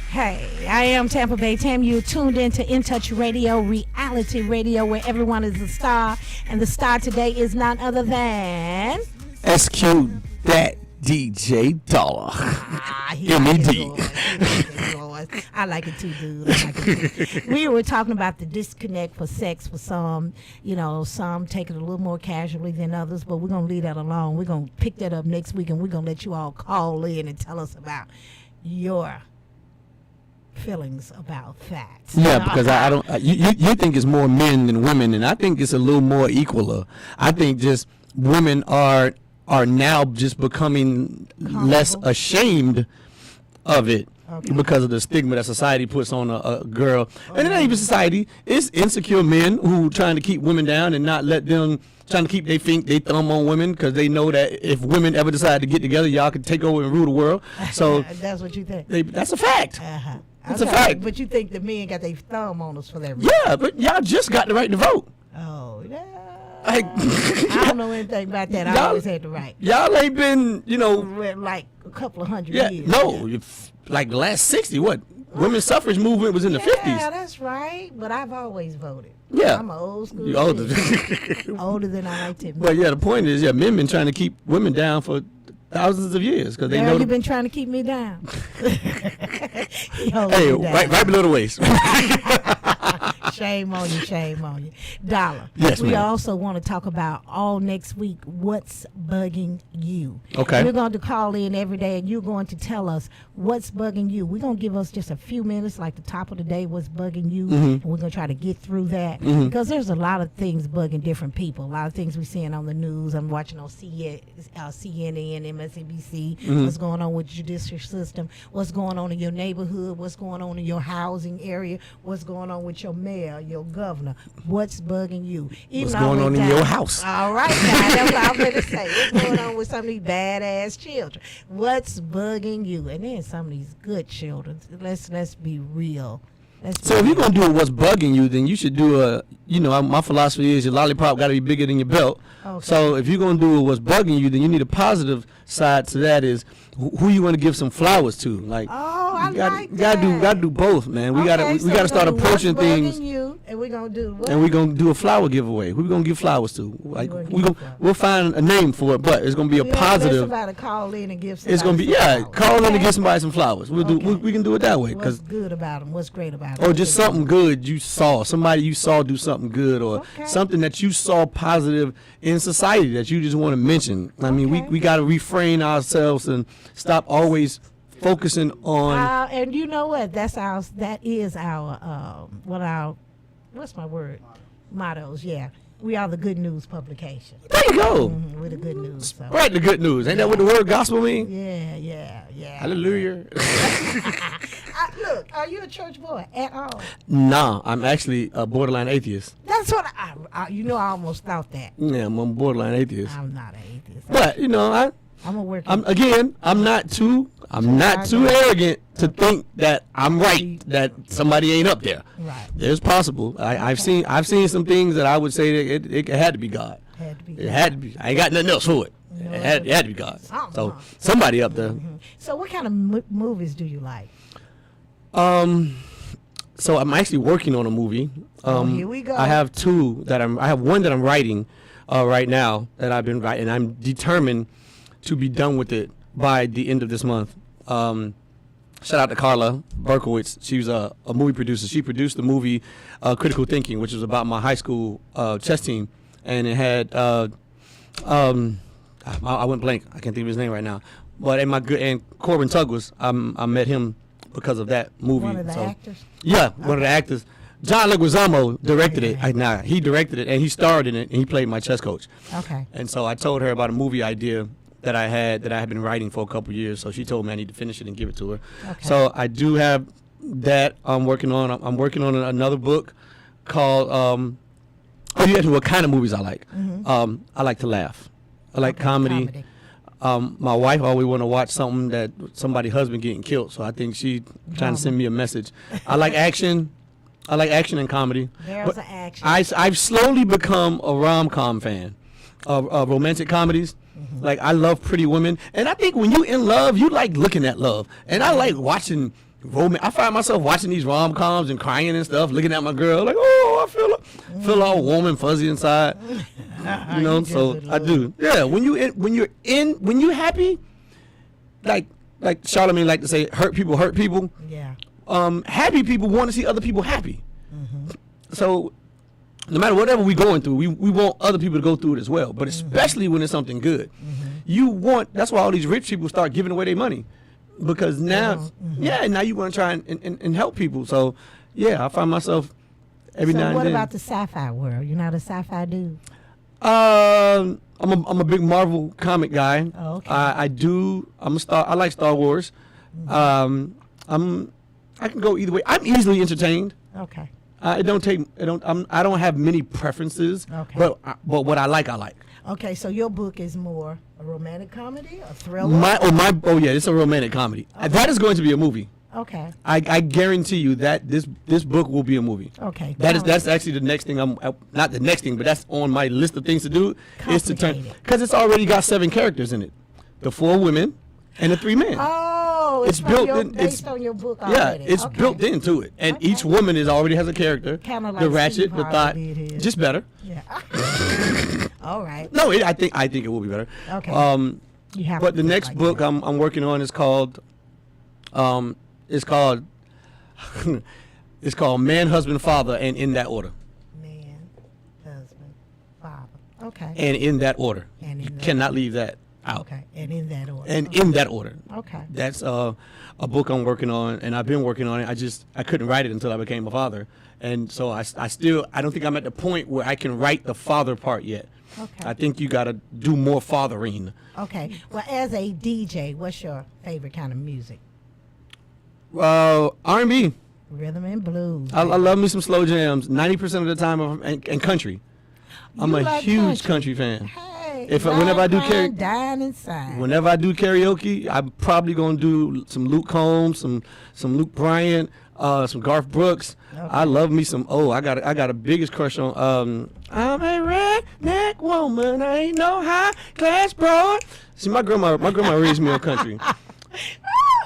Hey, I am Tampa Bay Tammy. You're tuned in to In Touch Radio, reality radio, where everyone is a star. And the star today is none other than... SQ that DJ Dollar. M.E.D. I like it too, dude. I like it too. We were talking about the disconnect for sex for some. Some take it a little more casually than others, but we're going to leave that alone. We're going to pick that up next week, and we're going to let you all call in and tell us about your feelings about that. Yeah, because I don't. You think it's more men than women, and I think it's a little more equaler. I think just women are now just becoming less ashamed of it because of the stigma that society puts on a girl, and it ain't even society. It's insecure men who trying to keep women down and not let them. Trying to keep they thumb on women because they know that if women ever decide to get together, y'all can take over and rule the world. So that's what you think. That's a fact. Uh-huh. That's a fact. But you think the men got their thumb on us for that reason? Yeah, but y'all just got the right to vote. Oh, yeah. I don't know anything about that. I always had the right. Y'all ain't been, like a couple of hundred years. No, like the last 60. What? Women's suffrage movement was in the 50s. Yeah, that's right. But I've always voted. Yeah. I'm an old school. You older. Older than I like to admit. But yeah, the point is, men been trying to keep women down for thousands of years because they know. You've been trying to keep me down. Hey, right below the waist. Shame on you. Shame on you. Dollar. Yes, we ma'am. also want to talk about all next week what's bugging you. Okay. You're going to call in every day and you're going to tell us what's bugging you. We're going to give us just a few minutes, like the top of the day, what's bugging you. And we're going to try to get through that because there's a lot of things bugging different people. A lot of things we're seeing on the news. I'm watching on CNN, MSNBC, what's going on with the judicial system, what's going on in your neighborhood, what's going on in your housing area, what's going on with your mayor, your governor, what's bugging you. Even What's all going the on in time- your house? All right, now, that's what I'm going to say. What's going on with some of these badass children? What's bugging you? And then some of these good children. Let's be real. So if you're gonna do what's bugging you, then you should do my philosophy is your lollipop got to be bigger than your belt. Okay. So if you're gonna do what's bugging you, then you need a positive side to that is who you want to give some flowers to. Like, I like you gotta do both, man. We gotta start approaching things. And we're gonna do what? And we're gonna do a flower giveaway. Who we gonna give flowers to? Like flowers. we'll find a name for it, but it's gonna be a Let positive. somebody call in and give somebody It's gonna be some flowers. call in Okay. and give somebody some flowers. We'll do. Okay. We can do it that way, What's cause good about them? What's great about them? or just something good you saw, somebody you saw do something good, or Okay. something that you saw positive in society that you just want to mention. I mean, Okay. we got to refrain ourselves and stop always focusing on. And you know what? That is our what's my word? Mottos. Yeah, we are the good news publication. There you go. We're the good news. So. Spread the good news. Ain't that what the word gospel mean? Yeah. Hallelujah. Look, are you a church boy at all? Nah, I'm actually a borderline atheist. That's what I almost thought that. Yeah, I'm a borderline atheist. I'm not an atheist. But I'm a working. I'm not too arrogant to think that I'm right, that somebody ain't up there. Right. It's possible. I've seen some things that I would say that it had to be God. It had to be. I ain't got nothing else for it. It had to be God. So somebody up there. So what kind of movies do you like? So I'm actually working on a movie. Here we go. I have I have one that I'm writing right now that I've been writing. I'm determined to be done with it by the end of this month. Shout out to Carla Berkowitz. She was a movie producer. She produced the movie Critical Thinking, which was about my high school chess team, and it had I went blank. I can't think of his name right now. But and Corbin Tugwas, I met him because of that movie. One of the actors? Yeah, one of the actors. John Leguizamo directed it. He directed it and he starred in it and he played my chess coach. Okay. And so I told her about a movie idea that I had been writing for a couple years. So she told me I need to finish it and give it to her. Okay. So I do have that I'm working on. I'm working on another book called what kind of movies I like. I like to laugh. I like comedy. My wife always want to watch something that somebody's husband getting killed, so I think she trying to send me a message. I like action. I like action and comedy. There's an action. I've slowly become a rom-com fan of romantic comedies. Like I love Pretty Women, and I think when you in love, you like looking at love, and I like watching I find myself watching these rom-coms and crying and stuff, looking at my girl like, oh, I feel all warm and fuzzy inside. You know, so I do. Yeah, when you're happy, like Charlamagne like to say, hurt people. Yeah. Happy people want to see other people happy. So no matter whatever we're going through, we want other people to go through it as well. But especially when it's something good, that's why all these rich people start giving away their money. Because now, now you want to try and help people. So, yeah, I find myself every now and then. So what about the sci-fi world? You're not a sci-fi dude? I'm a big Marvel comic guy. Oh, okay. I like Star Wars. I can go either way. I'm easily entertained. Okay. I don't have many preferences. Okay. But what I like. Okay, so your book is more a romantic comedy, a thriller? It's a romantic comedy. Okay. That is going to be a movie. Okay. I guarantee you that this book will be a movie. Okay. That's actually the next thing not the next thing, but that's on my list of things to do is to turn, because it's already got 7 characters in it, the 4 women and the 3 men. Oh, it's built in. Based on your book already. Yeah, it's built into it, and each woman already has a character. Kind of like the Ratchet, Steve the Harvey Thought, did his. just better. Yeah. All right. No, I think it will be better. Okay. You have but to the think next like book that. I'm working on is called It's called Man, Husband, Father, and in that order. Man, husband, father. Okay. And in that order. And in You that cannot leave that out. Okay. And in that order. And okay. in that order. Okay. That's a book I'm working on, and I've been working on it. I couldn't write it until I became a father, and so I don't think I'm at the point where I can write the father part yet. Okay. I think you got to do more fathering. Okay. Well, as a DJ, what's your favorite kind of music? R&B. Rhythm and blues. I love me some slow jams. 90% of the time, and country. I'm You a like huge country fan. Hey, Whenever I do dine inside. whenever I do karaoke, I'm probably gonna do some Luke Combs, some Luke Bryant, some Garth Brooks. Okay. I love me some. I got a biggest crush on. I'm a redneck woman. I ain't no high class broad. See, my grandma raised me on country.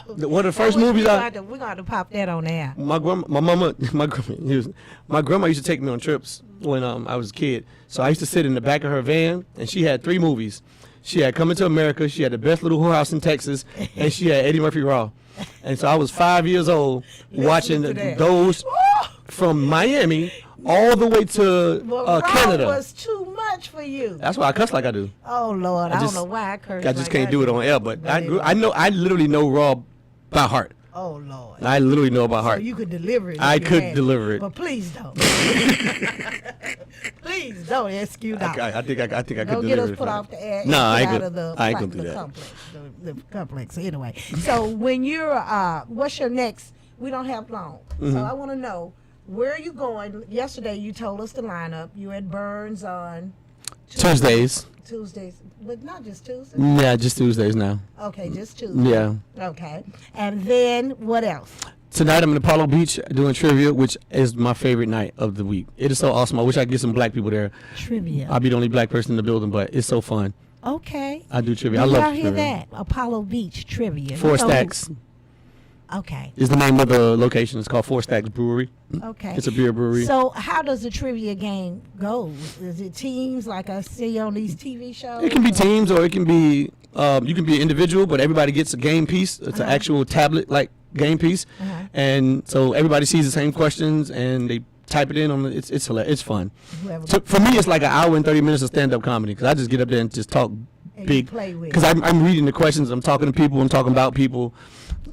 One of the first movies we're going to have to pop that on there. my grandma used to take me on trips when I was a kid. So I used to sit in the back of her van, and she had 3 movies. She had Coming to America, she had The Best Little Whorehouse in Texas, and she had Eddie Murphy Raw. And so I was 5 years old watching those from Miami all the way to Canada. Raw was too much for you. That's why I cuss like I do. Oh Lord, I don't know why I curse. I just like can't do it on air, but I literally know Raw by heart. Oh Lord. I literally know by So heart. you could deliver it. if I you could had deliver it. But please don't. Please don't excuse out. I think I could Don't deliver get us it. put off the air. No, I out ain't of the, I ain't gonna do the that. complex. The complex. Anyway, so when you're, what's your next? We don't have long, Mm-hmm. so I want to know where are you going. Yesterday you told us the lineup. You at Burns on Tuesdays. Tuesdays, but not just Tuesdays. Yeah, just Tuesdays now. Okay, just Tuesdays. Yeah. Okay, and then what else? Tonight I'm in Apollo Beach doing trivia, which is my favorite night of the week. It is so awesome. I wish I could get some black people there. Trivia. I'll be the only black person in the building, but it's so fun. Okay. I do trivia. I Did love y'all hear trivia. that? Apollo Beach trivia. 4 You know- Stacks Okay. is the name of the location. It's called 4 Stacks Brewery. Okay. It's a beer brewery. So how does the trivia game go? Is it teams like I see on these TV shows? It can be or- teams, or it can be you can be an individual, but everybody gets a game piece. It's an actual tablet-like game piece, and so everybody sees the same questions and they type it in on the. It's hilarious. It's fun. Whoever So for me, it's like an hour and 30 minutes of stand-up comedy because I just get up there and just talk And big. you play with Because it. I'm reading the questions, I'm talking to people, I'm talking about people.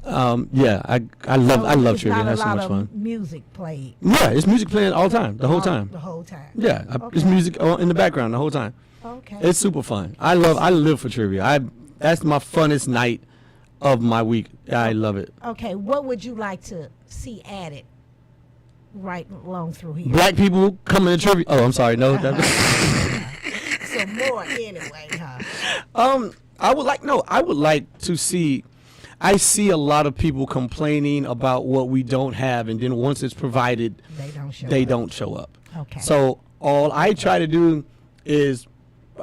Yeah, I love it's trivia. not That's a so lot much of fun. music played. Yeah, it's music playing all the time, the whole time. The whole time. Yeah, Okay. it's music in the background the whole time. Okay. It's super fun. I live for trivia. That's my funnest night of my week. I love it. Okay. What would you like to see added right along through here? Black people coming to trivia. Oh, I'm sorry. No. Some more anyway, huh? I would like to see. I see a lot of people complaining about what we don't have, and then once it's provided, They don't don't show up. Okay. So all I try to do is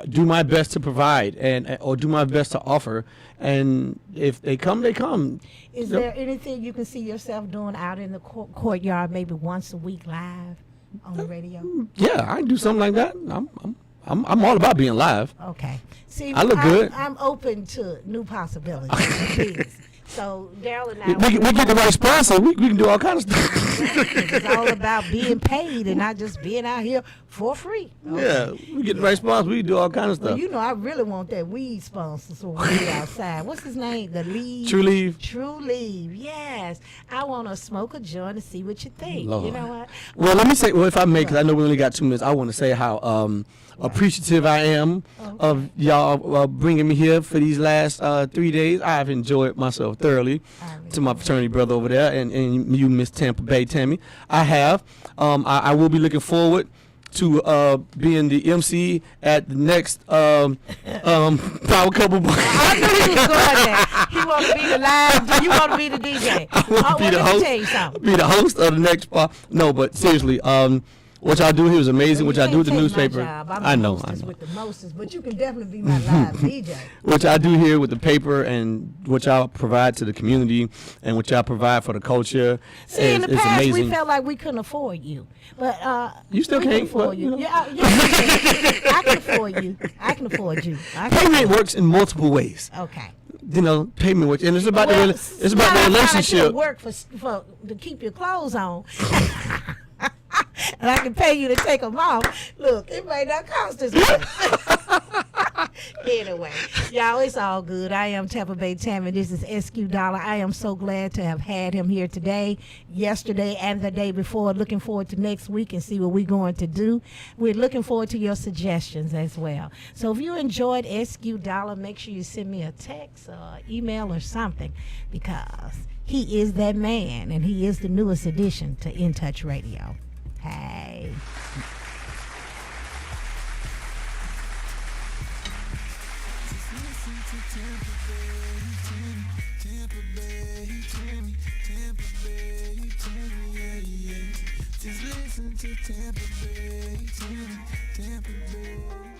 do my best to provide or do my best to offer, and if they come, they come. Is there anything you can see yourself doing out in the courtyard, maybe once a week live on the radio? Yeah, I can do something like that. I'm all about being live. Okay. See, I look good. I'm open to new possibilities. Please. So Daryl and I, We get the right sponsor. We can do all kinds of stuff. it's all about being paid and not just being out here for free. Okay. Yeah, we get the right sponsor. We can do all kinds of Well, stuff. you know, I really want that weed sponsor so we'll be outside. What's his name? The Leave. True Leave. True Leave. Yes. I want to smoke a joint and see what you think. Lord. You know what? Well, let me say, if I may, because I know we only got 2 minutes, I want to say how appreciative I am of y'all bringing me here for these last 3 days. I've enjoyed myself thoroughly. To my fraternity brother over there and you, Miss Tampa Bay Tammy. I have. I will be looking forward to being the MC at the next Power Couple. I knew he was going there. He want to be the live. You want to be the DJ. I want to be the let me host. tell you something. Be the host of the next part. No, but seriously, what y'all do here is amazing. What y'all do with the newspaper, I'm I the know. hostess with the mostest, but you can definitely be my live DJ. What y'all do here with the paper and what y'all provide to the community and what y'all provide for the culture See, in the past, amazing. we felt like we couldn't afford you, but You still we can't, can afford but, you. you know. Yeah, I can afford you. I can afford you. I can Payment afford you. works in multiple ways. Okay. pay me what, and it's about Well, it's about the relationship. Work for to keep your clothes on. And I can pay you to take them off. Look, it may not cost as much. Anyway, y'all, it's all good. I am Tampa Bay Tammy. This is SQ Dollar. I am so glad to have had him here today, yesterday, and the day before. Looking forward to next week and see what we're going to do. We're looking forward to your suggestions as well. So if you enjoyed SQ Dollar, make sure you send me a text or email or something, because he is that man, and he is the newest addition to In Touch Radio. Hey. Just listen to Tampa Bay, Tampa Bay.